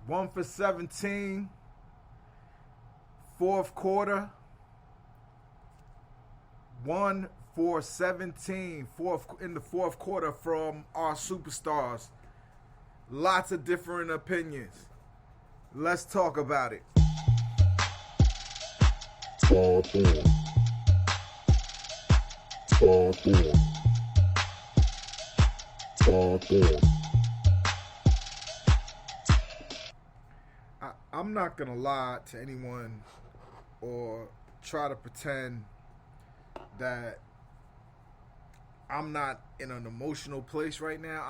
1 for 17. Fourth quarter. 1 for 17. In the fourth quarter from our superstars. Lots of different opinions. Let's talk about it. Talk on. Talk on. Talk on. I'm not going to lie to anyone or try to pretend that I'm not in an emotional place right now.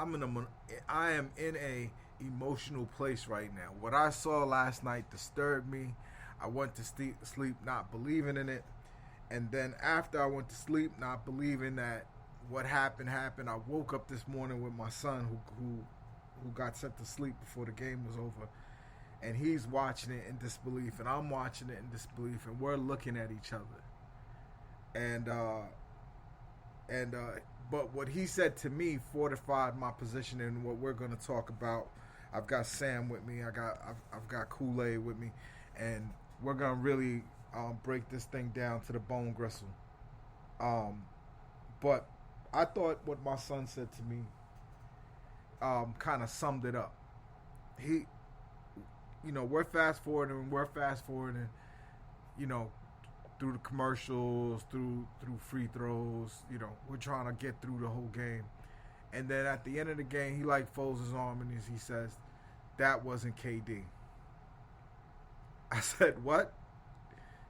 I am in a emotional place right now. What I saw last night disturbed me. I went to sleep not believing in it. And then after I went to sleep not believing that what happened, I woke up this morning with my son who got sent to sleep before the game was over. And he's watching it in disbelief, and I'm watching it in disbelief, and we're looking at each other. But what he said to me fortified my position in what we're going to talk about. I've got Sam with me. I've got Kool-Aid with me, and we're going to really break this thing down to the bone gristle. But I thought what my son said to me kind of summed it up. We're fast forwarding, through the commercials, through free throws, we're trying to get through the whole game. And then at the end of the game, he folds his arm and he says, "That wasn't KD." I said, "What?"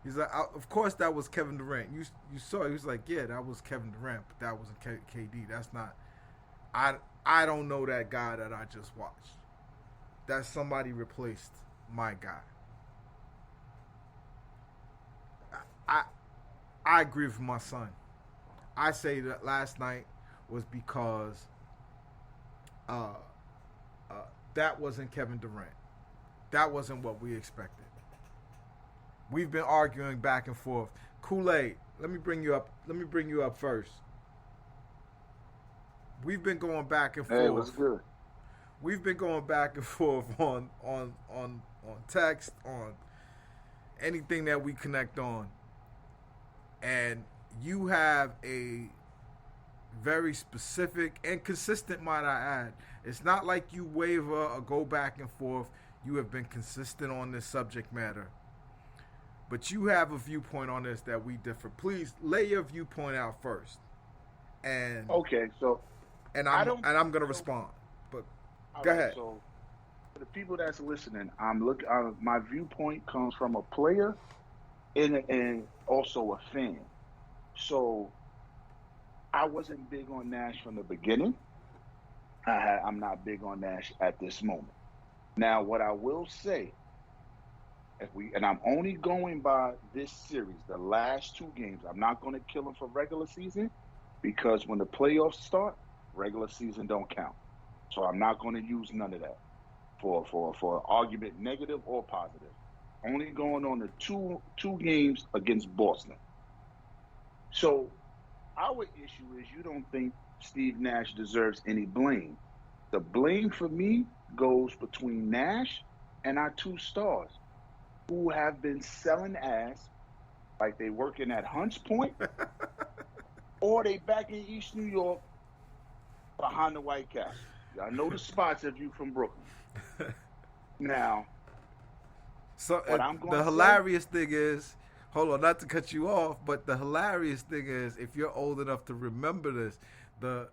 He's like, "Of course that was Kevin Durant. You saw it." He was like, "Yeah, that was Kevin Durant, but that wasn't KD. That's not, I don't know that guy that I just watched. That somebody replaced my guy." I agree with my son. I say that last night was because that wasn't Kevin Durant. That wasn't what we expected. We've been arguing back and forth. Kool-Aid, let me bring you up first. We've been going back and forth. Hey, what's good? We've been going back and forth on text, on anything that we connect on. And you have a very specific and consistent, might I add. It's not like you waver or go back and forth. You have been consistent on this subject matter. But you have a viewpoint on this that we differ. Please lay your viewpoint out first. And okay, so I'm going to respond. But go ahead. So for the people that's listening, my viewpoint comes from a player and also a fan. So I wasn't big on Nash from the beginning. I'm not big on Nash at this moment. Now, what I will say, and I'm only going by this series, the last two games. I'm not going to kill him for regular season because when the playoffs start, regular season don't count. So I'm not going to use none of that for argument, negative or positive. Only going on the two games against Boston. So our issue is you don't think Steve Nash deserves any blame. The blame for me goes between Nash and our two stars who have been selling ass like they working at Hunts Point or they back in East New York behind the White Castle. I know the spots if you from Brooklyn. Now, so the hilarious thing is, hold on, not to cut you off, but the hilarious thing is, if you're old enough to remember this, the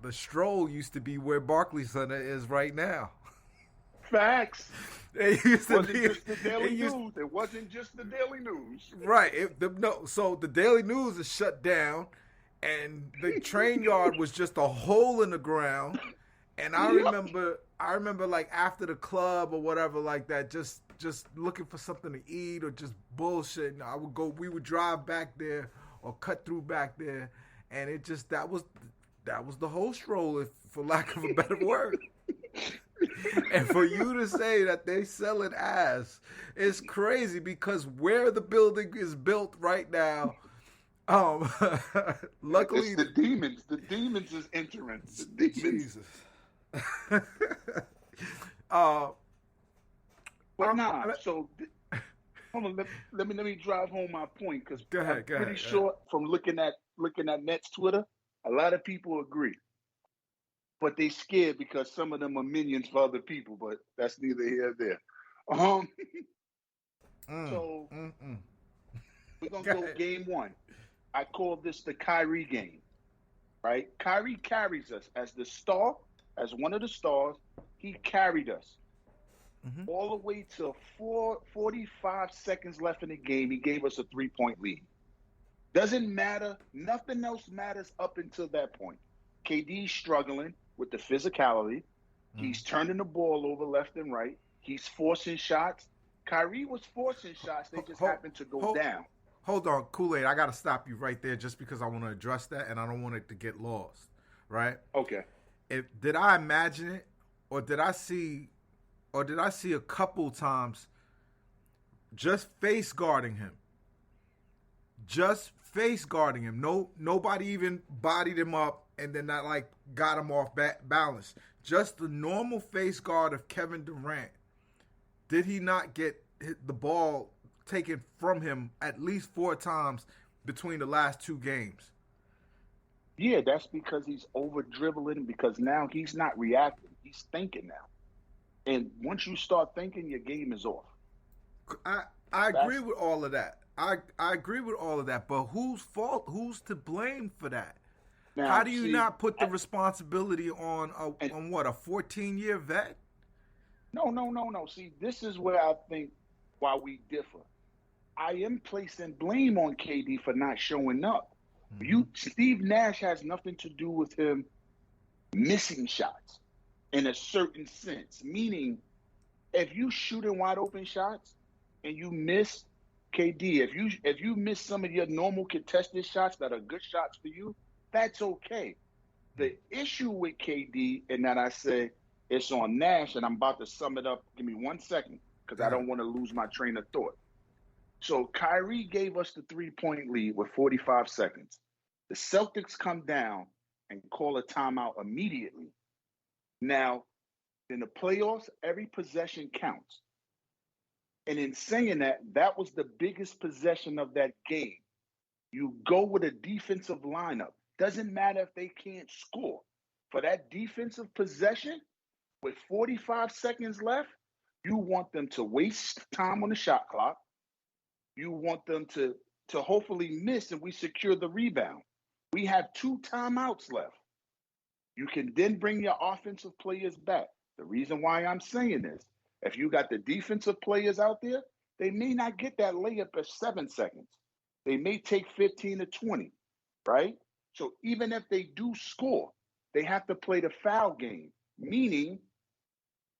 Stroll used to be where Barclays Center is right now. Facts. It used to wasn't just the Daily News. It wasn't just the Daily News. Right. So the Daily News is shut down, and the train yard was just a hole in the ground. And I remember like after the club or whatever like that, just looking for something to eat or just bullshit. We would drive back there or cut through back there, and it just that was the whole stroll, for lack of a better word. And for you to say that they selling ass is crazy because where the building is built right now, luckily it's the demons. The demons is entrance. The demons. Jesus. But nah, so hold on, let me drive home my point because Go I'm ahead. Go pretty ahead. Go ahead. sure from looking at Nets Twitter, a lot of people agree, but they scared because some of them are minions for other people. But that's neither here nor there. Um, so Mm. we're gonna Go go ahead. game one. I call this the Kyrie game, right? Kyrie carries us as the star, as one of the stars. He carried us all the way to 45 seconds left in the game. He gave us a 3-point lead. Doesn't matter. Nothing else matters up until that point. KD's struggling with the physicality. He's turning the ball over left and right. He's forcing shots. Kyrie was forcing shots. They just Hold, happened to go hold, down. hold on, Kool-Aid. I got to stop you right there just because I want to address that and I don't want it to get lost, right? Okay. Did I imagine it, or did I see a couple times just face guarding him? Just face guarding him. No, nobody even bodied him up and then that like got him off balance. Just the normal face guard of Kevin Durant. Did he not get the ball taken from him at least 4 times between the last 2 games? Yeah, that's because he's over dribbling because now he's not reacting. He's thinking now. And once you start thinking, your game is off. I agree with all of that. I agree with all of that, but whose fault? Who's to blame for that? Now, How do you see, not put the responsibility on a 14-year vet? No. See, this is where I think why we differ. I am placing blame on KD for not showing up. Steve Nash has nothing to do with him missing shots in a certain sense. Meaning, if you shooting wide open shots and you miss KD, if you miss some of your normal contested shots that are good shots for you, that's okay. The issue with KD, and that I say it's on Nash, and I'm about to sum it up. Give me 1 second because I don't want to lose my train of thought. So Kyrie gave us the 3-point lead with 45 seconds. The Celtics come down and call a timeout immediately. Now, in the playoffs, every possession counts. And in saying that, that was the biggest possession of that game. You go with a defensive lineup. Doesn't matter if they can't score. For that defensive possession, with 45 seconds left, you want them to waste time on the shot clock. You want them to hopefully miss and we secure the rebound. We have 2 timeouts left. You can then bring your offensive players back. The reason why I'm saying this, if you got the defensive players out there, they may not get that layup at 7 seconds. They may take 15 to 20, right? So even if they do score, they have to play the foul game, meaning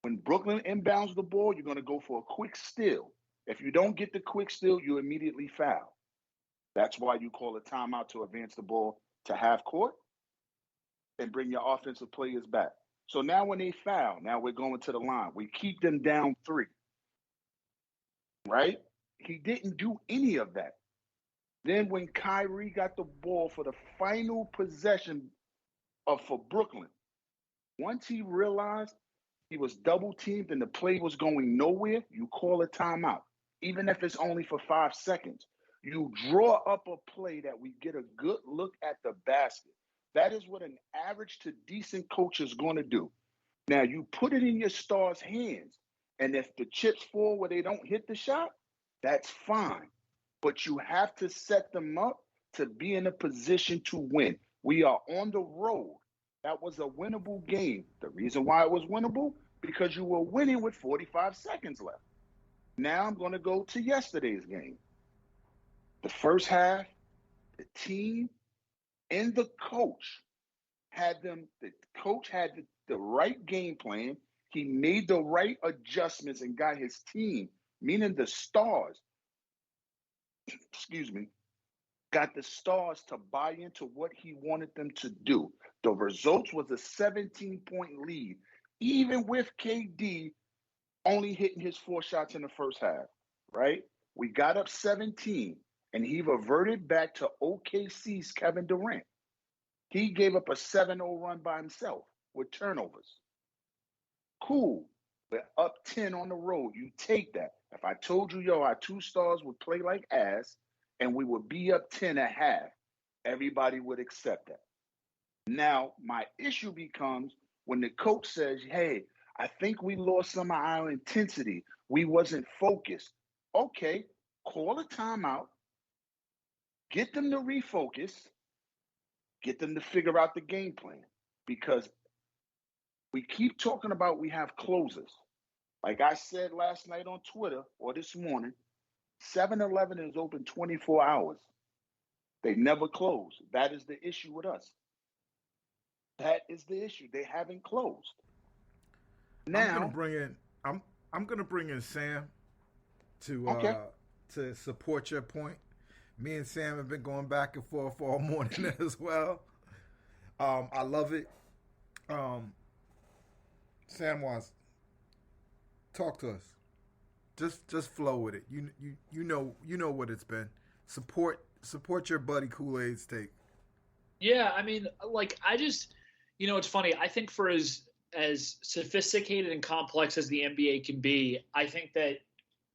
when Brooklyn inbounds the ball, you're going to go for a quick steal. If you don't get the quick steal, you immediately foul. That's why you call a timeout to advance the ball to half court and bring your offensive players back. So now when they foul, now we're going to the line. We keep them down 3, right? He didn't do any of that. Then when Kyrie got the ball for the final possession for Brooklyn, once he realized he was double teamed and the play was going nowhere, you call a timeout. Even if it's only for 5 seconds, you draw up a play that we get a good look at the basket. That is what an average to decent coach is going to do. Now, you put it in your stars' hands, and if the chips fall where they don't hit the shot, that's fine. But you have to set them up to be in a position to win. We are on the road. That was a winnable game. The reason why it was winnable, because you were winning with 45 seconds left. Now I'm going to go to yesterday's game. The first half, the team and the coach had the right game plan. He made the right adjustments and got his team, meaning the stars, got the stars to buy into what he wanted them to do. The results was a 17-point lead, even with KD only hitting his 4 shots in the first half, right? We got up 17, and he reverted back to OKC's Kevin Durant. He gave up a 7-0 run by himself with turnovers. Cool. We're up 10 on the road. You take that. If I told you, yo, our 2 stars would play like ass and we would be up 10 at half, everybody would accept that. Now, my issue becomes when the coach says, hey, I think we lost some of our intensity. We wasn't focused. Okay, call a timeout, get them to refocus, get them to figure out the game plan. Because we keep talking about we have closers. Like I said last night on Twitter or this morning, 7-Eleven is open 24 hours. They never close. That is the issue with us. That is the issue. They haven't closed. Now I'm gonna bring in Sam to support your point. Me and Sam have been going back and forth all morning as well. I love it. Samwise, talk to us. Just flow with it. You know what it's been. Support your buddy Kool-Aid's take. Yeah, I mean, like it's funny. I think for as sophisticated and complex as the NBA can be, I think that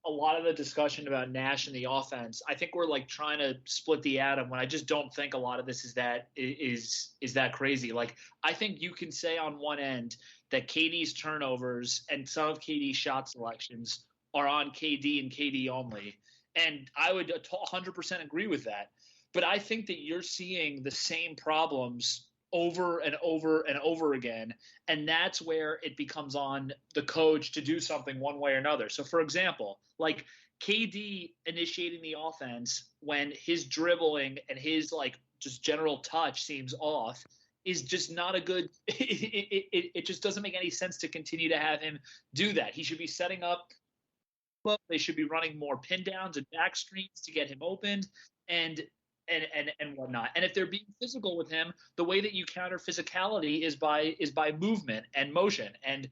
a lot of the discussion about Nash and the offense, I think we're like trying to split the atom when I just don't think a lot of this is that crazy. Like, I think you can say on one end that KD's turnovers and some of KD's shot selections are on KD and KD only. And I would 100% agree with that. But I think that you're seeing the same problems over and over and over again. And that's where it becomes on the coach to do something one way or another. So, for example, like KD initiating the offense when his dribbling and his like just general touch seems off is just not a good – it just doesn't make any sense to continue to have him do that. He should be setting up – they should be running more pin downs and back screens to get him opened and whatnot. And if they're being physical with him, the way that you counter physicality is by movement and motion. And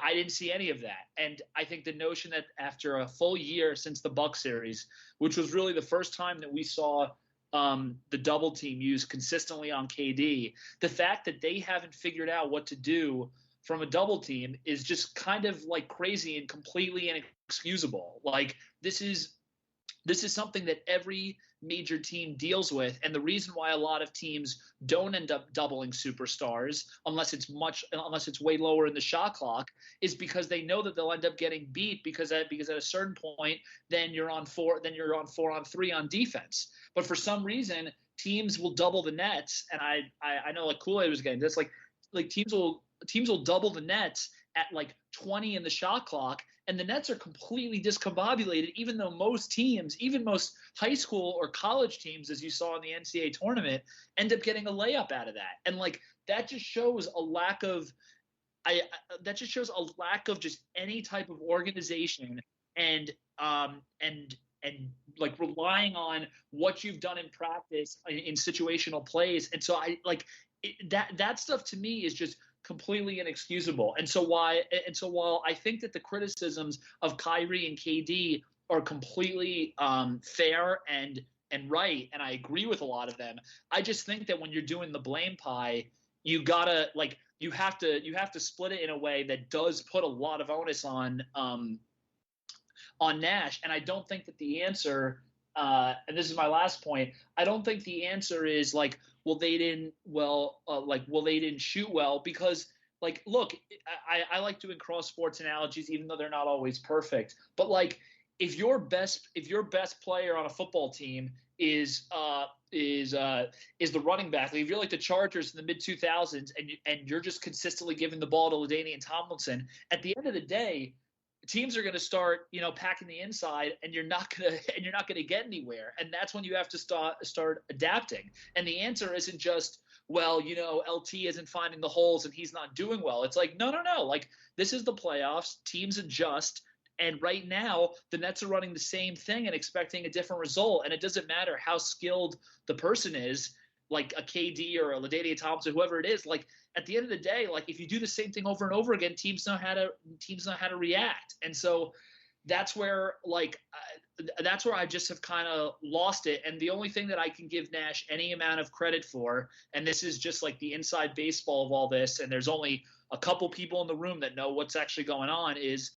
I didn't see any of that. And I think the notion that after a full year since the Bucks series, which was really the first time that we saw the double team used consistently on KD, the fact that they haven't figured out what to do from a double team is just kind of like crazy and completely inexcusable. Like this is something that every major team deals with. And the reason why a lot of teams don't end up doubling superstars unless it's way lower in the shot clock is because they know that they'll end up getting beat because at a certain point, then you're on 4-on-3 on defense. But for some reason, teams will double the nets. And I know like Kool-Aid was getting this, like teams will double the nets at like 20 in the shot clock, and the Nets are completely discombobulated, even though most teams, even most high school or college teams, as you saw in the NCAA tournament, end up getting a layup out of that. And like that just shows a lack of just any type of organization and like relying on what you've done in practice in situational plays. And so that stuff to me is just completely inexcusable. And so while I think that the criticisms of Kyrie and KD are completely fair and right, and I agree with a lot of them, I just think that when you're doing the blame pie, you have to split it in a way that does put a lot of onus on Nash. And I don't think that the answer and this is my last point, I don't think the answer is like, well, they didn't shoot well, because like, look, I like doing cross sports analogies, even though they're not always perfect. But like, if your best player on a football team is the running back, like if you're like the Chargers in the mid 2000s and you're just consistently giving the ball to LaDainian Tomlinson, at the end of the day, teams are going to start, packing the inside, and you're not going to get anywhere. And that's when you have to start adapting. And the answer isn't just, well, LT isn't finding the holes and he's not doing well. It's like, no. Like, this is the playoffs. Teams adjust. And right now, the Nets are running the same thing and expecting a different result. And it doesn't matter how skilled the person is, like a KD or a LaDainian Thompson, whoever it is. Like, at the end of the day, like if you do the same thing over and over again, teams know how to react. And so that's where I just have kind of lost it. And the only thing that I can give Nash any amount of credit for, and this is just like the inside baseball of all this, and there's only a couple people in the room that know what's actually going on is